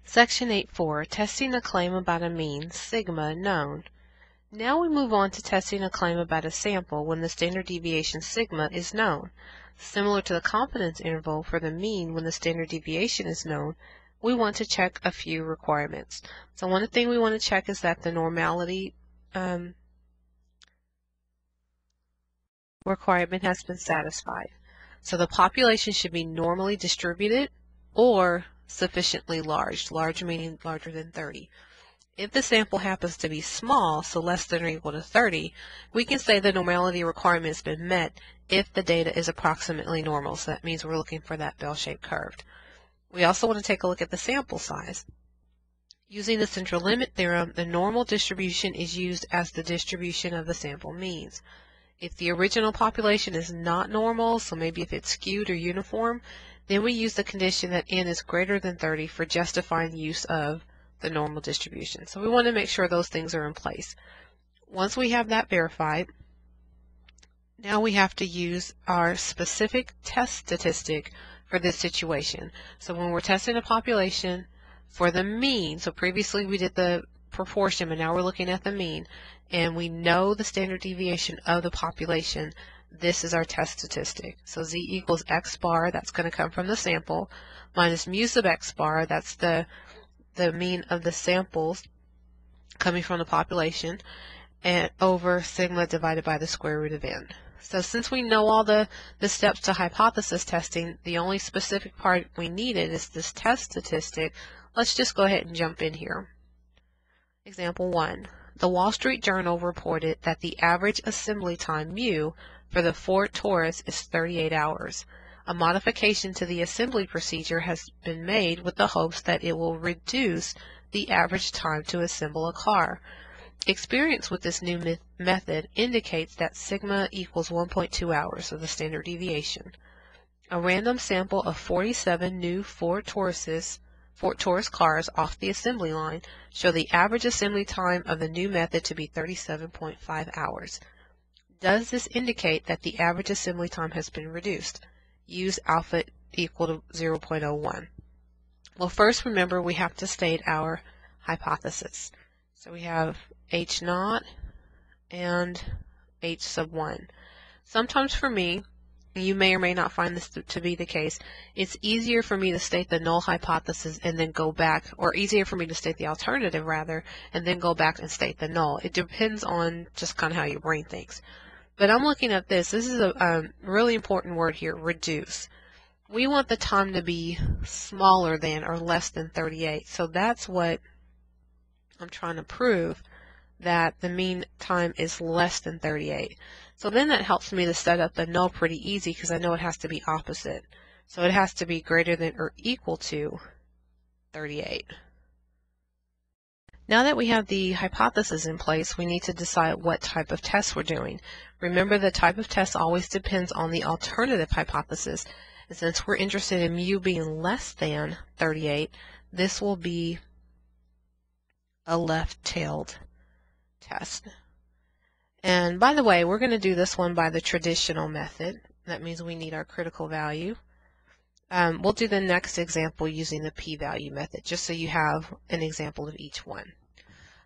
Section 8.4, testing a claim about a mean, sigma, known. Now we move on to testing a claim about a sample when the standard deviation sigma is known. Similar to the confidence interval for the mean when the standard deviation is known, we want to check a few requirements. So one thing we want to check is that the normality requirement has been satisfied. So the population should be normally distributed or sufficiently large, large meaning larger than 30. If the sample happens to be small, so less than or equal to 30, we can say the normality requirement has been met if the data is approximately normal. So that means we're looking for that bell-shaped curve. We also want to take a look at the sample size. Using the central limit theorem, the normal distribution is used as the distribution of the sample means. If the original population is not normal, so maybe if it's skewed or uniform, then we use the condition that n is greater than 30 for justifying the use of the normal distribution. So we want to make sure those things are in place. Once we have that verified, now we have to use our specific test statistic for this situation. So when we're testing a population for the mean, so previously we did the proportion, but now we're looking at the mean, and we know the standard deviation of the population, this is our test statistic. So z equals x bar, that's going to come from the sample, minus mu sub x bar, that's the mean of the samples coming from the population, and over sigma divided by the square root of n. So since we know all the steps to hypothesis testing, the only specific part we needed is this test statistic. Let's just go ahead and jump in here. Example 1. The Wall Street Journal reported that the average assembly time mu for the Ford Taurus is 38 hours. A modification to the assembly procedure has been made with the hopes that it will reduce the average time to assemble a car. Experience with this new method indicates that sigma equals 1.2 hours, so the standard deviation. A random sample of 47 new Ford Taurus cars off the assembly line show the average assembly time of the new method to be 37.5 hours. Does this indicate that the average assembly time has been reduced? Use alpha equal to 0.01. Well, first remember we have to state our hypothesis. So we have H naught and H sub 1. Sometimes for me, you may or may not find this to be the case, it's easier for me to state the null hypothesis and then go back, or easier for me to state the alternative rather, and then go back and state the null. It depends on just kind of how your brain thinks. But I'm looking at this. This is a really important word here, reduce. We want the time to be smaller than or less than 38. So that's what I'm trying to prove, that the mean time is less than 38. So then that helps me to set up the null pretty easy because I know it has to be opposite. So it has to be greater than or equal to 38. Now that we have the hypothesis in place, we need to decide what type of test we're doing. Remember, the type of test always depends on the alternative hypothesis. And since we're interested in mu being less than 38, this will be a left-tailed test. And by the way, we're going to do this one by the traditional method. That means we need our critical value. We'll do the next example using the p-value method, just so you have an example of each one.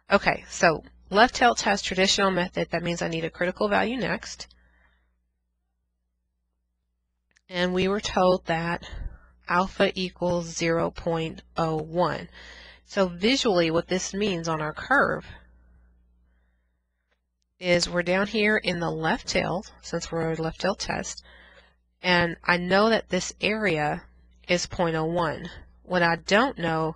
Okay, so left-tailed test, traditional method, that means I need a critical value next. And we were told that alpha equals 0.01. So visually what this means on our curve is we're down here in the left tail, since we're a left tail test, and I know that this area is 0.01. What I don't know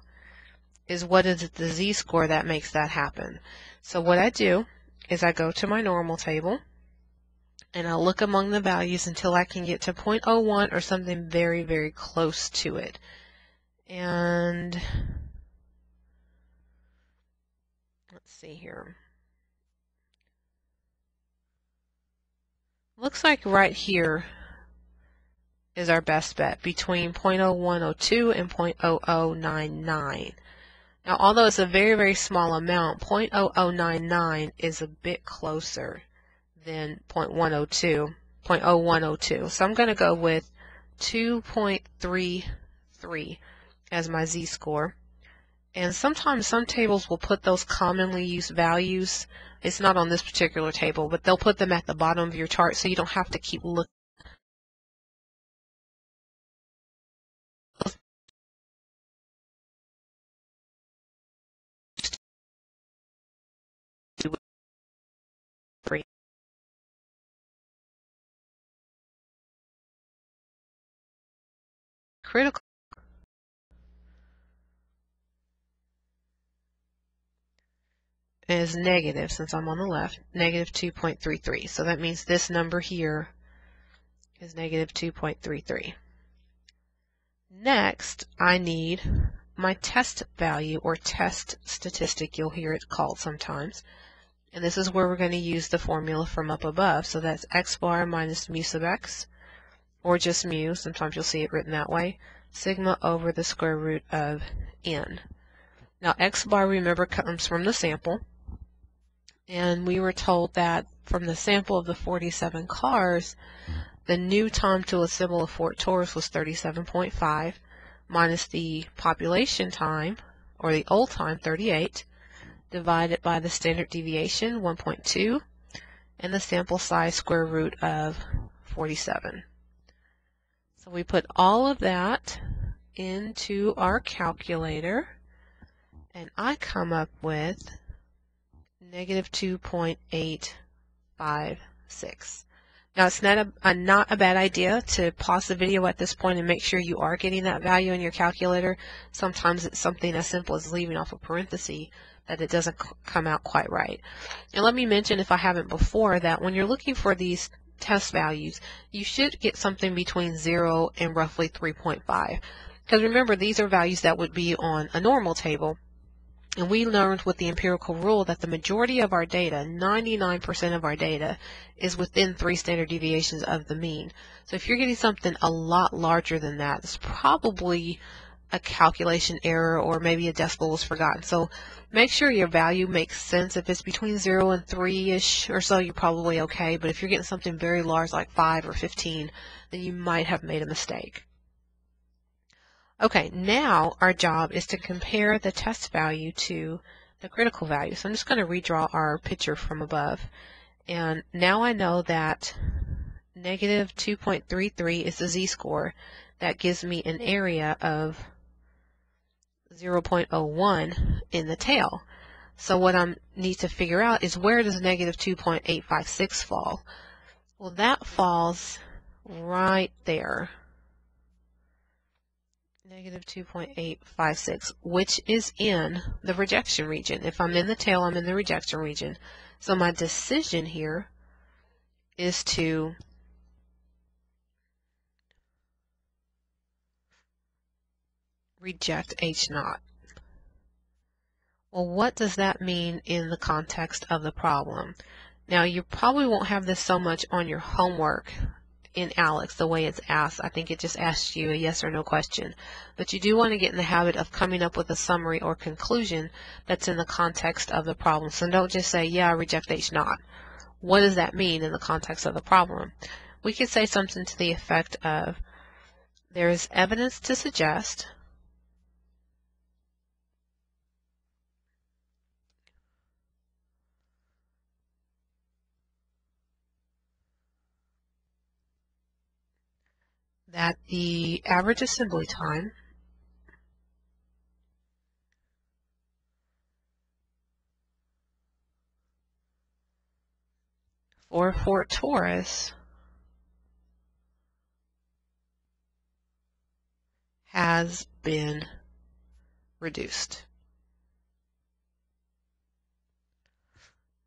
is what is the z-score that makes that happen. So what I do is I go to my normal table and I look among the values until I can get to 0.01 or something very, very close to it. And let's see here. Looks like right here is our best bet, between 0.0102 and 0.0099. Now, although it's a very, very small amount, 0.0099 is a bit closer than 0.0102. So I'm going to go with 2.33 as my z-score. And sometimes some tables will put those commonly used values. It's not on this particular table, but they'll put them at the bottom of your chart so you don't have to keep looking. Critical is negative, since I'm on the left, negative 2.33. So that means this number here is negative 2.33. Next, I need my test value, or test statistic, you'll hear it called sometimes. And this is where we're going to use the formula from up above. So that's x bar minus mu sub x, or just mu, sometimes you'll see it written that way, sigma over the square root of n. Now x bar, remember, comes from the sample. And we were told that from the sample of the 47 cars, the new time to assemble a Ford Taurus was 37.5, minus the population time, or the old time, 38, divided by the standard deviation, 1.2, and the sample size, square root of 47. So we put all of that into our calculator, and I come up with negative 2.856. Now, it's not a bad idea to pause the video at this point and make sure you are getting that value in your calculator. Sometimes it's something as simple as leaving off a parenthesis that it doesn't come out quite right. And let me mention, if I haven't before, that when you're looking for these test values, you should get something between 0 and roughly 3.5. Because remember, these are values that would be on a normal table. And we learned with the empirical rule that the majority of our data, 99% of our data, is within 3 standard deviations of the mean. So if you're getting something a lot larger than that, it's probably a calculation error, or maybe a decimal was forgotten. So make sure your value makes sense. If it's between 0 and 3-ish or so, you're probably okay. But if you're getting something very large like 5 or 15, then you might have made a mistake. Okay, now our job is to compare the test value to the critical value. So I'm just going to redraw our picture from above. And now I know that negative 2.33 is the z-score. That gives me an area of 0.01 in the tail. So what I need to figure out is, where does negative 2.856 fall? Well, that falls right there. Negative 2.856, which is in the rejection region. If I'm in the tail, I'm in the rejection region. So my decision here is to reject H0. Well, what does that mean in the context of the problem? Now, you probably won't have this so much on your homework in ALEKS, the way it's asked. I think it just asks you a yes or no question. But you do want to get in the habit of coming up with a summary or conclusion that's in the context of the problem. So don't just say, yeah, I reject H0. What does that mean in the context of the problem? We could say something to the effect of, there is evidence to suggest that the average assembly time for a Ford Taurus has been reduced.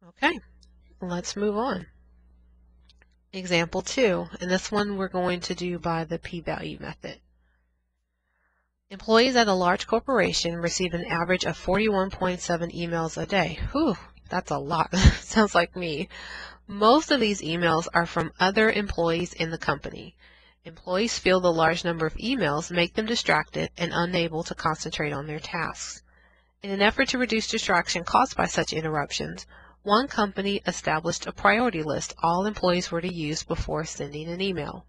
Okay, let's move on. Example 2, and this one we're going to do by the p-value method. Employees at a large corporation receive an average of 41.7 emails a day. Whew, that's a lot. Sounds like me. Most of these emails are from other employees in the company. Employees feel the large number of emails make them distracted and unable to concentrate on their tasks. In an effort to reduce distraction caused by such interruptions, one company established a priority list all employees were to use before sending an email.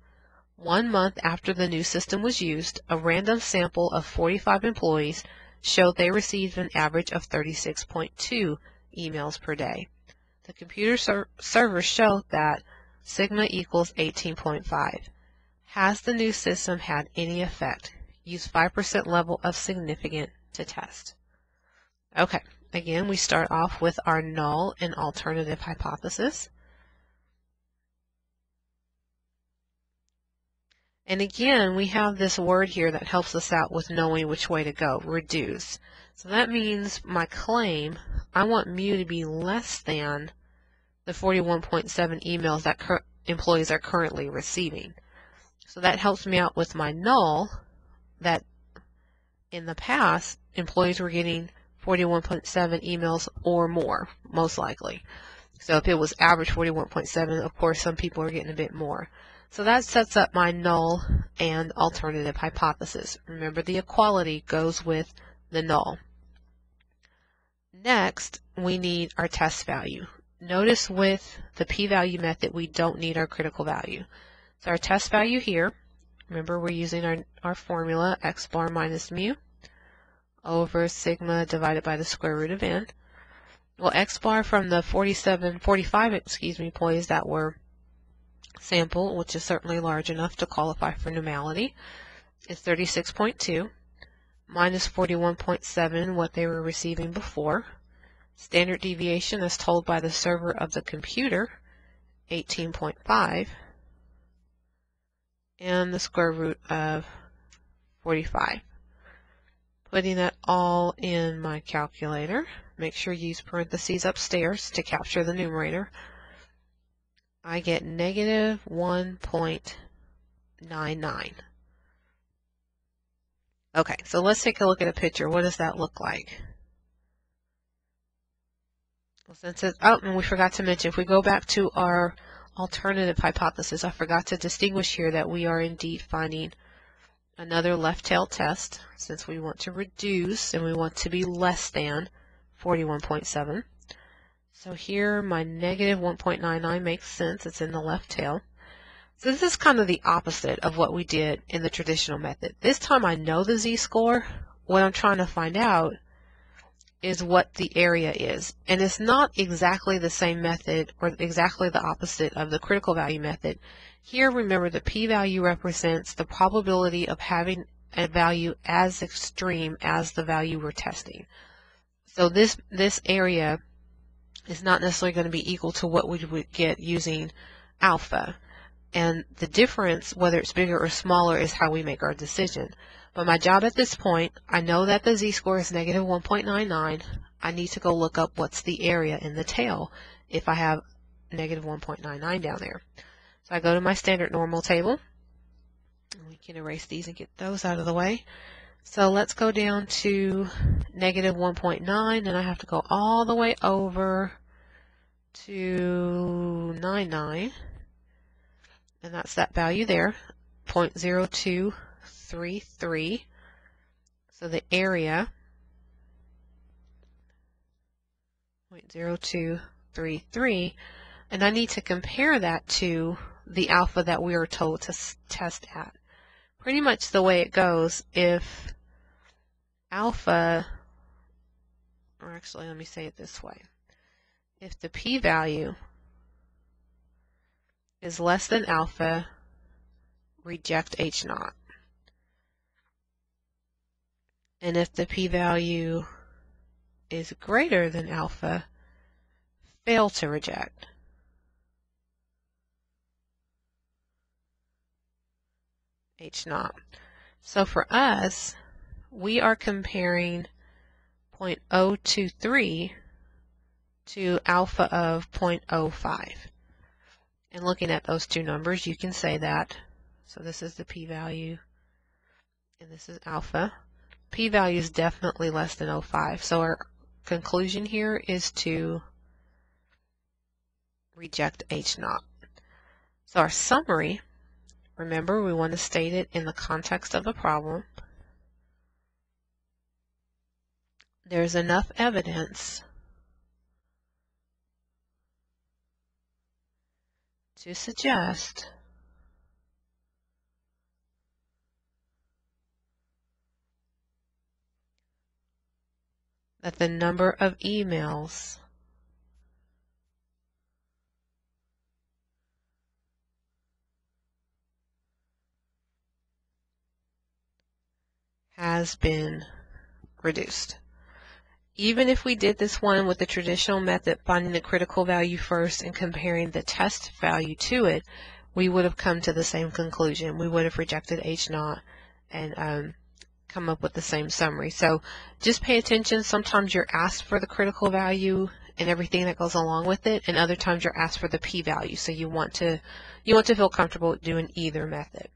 1 month after the new system was used, a random sample of 45 employees showed they received an average of 36.2 emails per day. The computer server showed that sigma equals 18.5. Has the new system had any effect? Use 5% level of significant to test. Okay, again, we start off with our null and alternative hypothesis. And again, we have this word here that helps us out with knowing which way to go, reduce. So that means my claim, I want mu to be less than the 41.7 emails that employees are currently receiving. So that helps me out with my null, that in the past, employees were getting 41.7 emails or more, most likely. So if it was average 41.7, of course, some people are getting a bit more. So that sets up my null and alternative hypothesis. Remember, the equality goes with the null. Next, we need our test value. Notice with the p-value method, we don't need our critical value. So our test value here, remember we're using our formula, x bar minus mu over sigma divided by the square root of n. Well, x bar from the 45 employees that were sampled, which is certainly large enough to qualify for normality, is 36.2 minus 41.7, what they were receiving before. Standard deviation as told by the server of the computer, 18.5, and the square root of 45. Putting that all in my calculator. Make sure you use parentheses upstairs to capture the numerator. I get negative 1.99. Okay, so let's take a look at a picture. What does that look like? Well, and we forgot to mention, if we go back to our alternative hypothesis, I forgot to distinguish here that we are indeed finding another left tail test, since we want to reduce and we want to be less than 41.7. So here my negative 1.99 makes sense. It's in the left tail. So this is kind of the opposite of what we did in the traditional method. This time I know the z-score. What I'm trying to find out is what the area is. And it's not exactly the same method or exactly the opposite of the critical value method. Here, remember, the p-value represents the probability of having a value as extreme as the value we're testing. So this area is not necessarily going to be equal to what we would get using alpha. And the difference, whether it's bigger or smaller, is how we make our decision. But my job at this point, I know that the z-score is negative 1.99. I need to go look up what's the area in the tail if I have negative 1.99 down there. So I go to my standard normal table. We can erase these and get those out of the way. So let's go down to negative 1.9, and I have to go all the way over to 99. And that's that value there, 0.0233. So the area, 0.0233, and I need to compare that to the alpha that we were told to test at. Pretty much the way it goes, if alpha, or actually let me say it this way, if the p-value is less than alpha, reject H0. And if the p-value is greater than alpha, fail to reject. H0. So for us, we are comparing 0.023 to alpha of 0.05. And looking at those two numbers, you can say that. So this is the p-value, and this is alpha. P-value is definitely less than 0.05. So our conclusion here is to reject H0. So our summary, remember, we want to state it in the context of the problem. There's enough evidence to suggest that the number of emails has been reduced. Even if we did this one with the traditional method, finding the critical value first and comparing the test value to it, we would have come to the same conclusion. We would have rejected H0 and come up with the same summary. So just pay attention. Sometimes you're asked for the critical value and everything that goes along with it, and other times you're asked for the p-value. So you want to feel comfortable doing either method.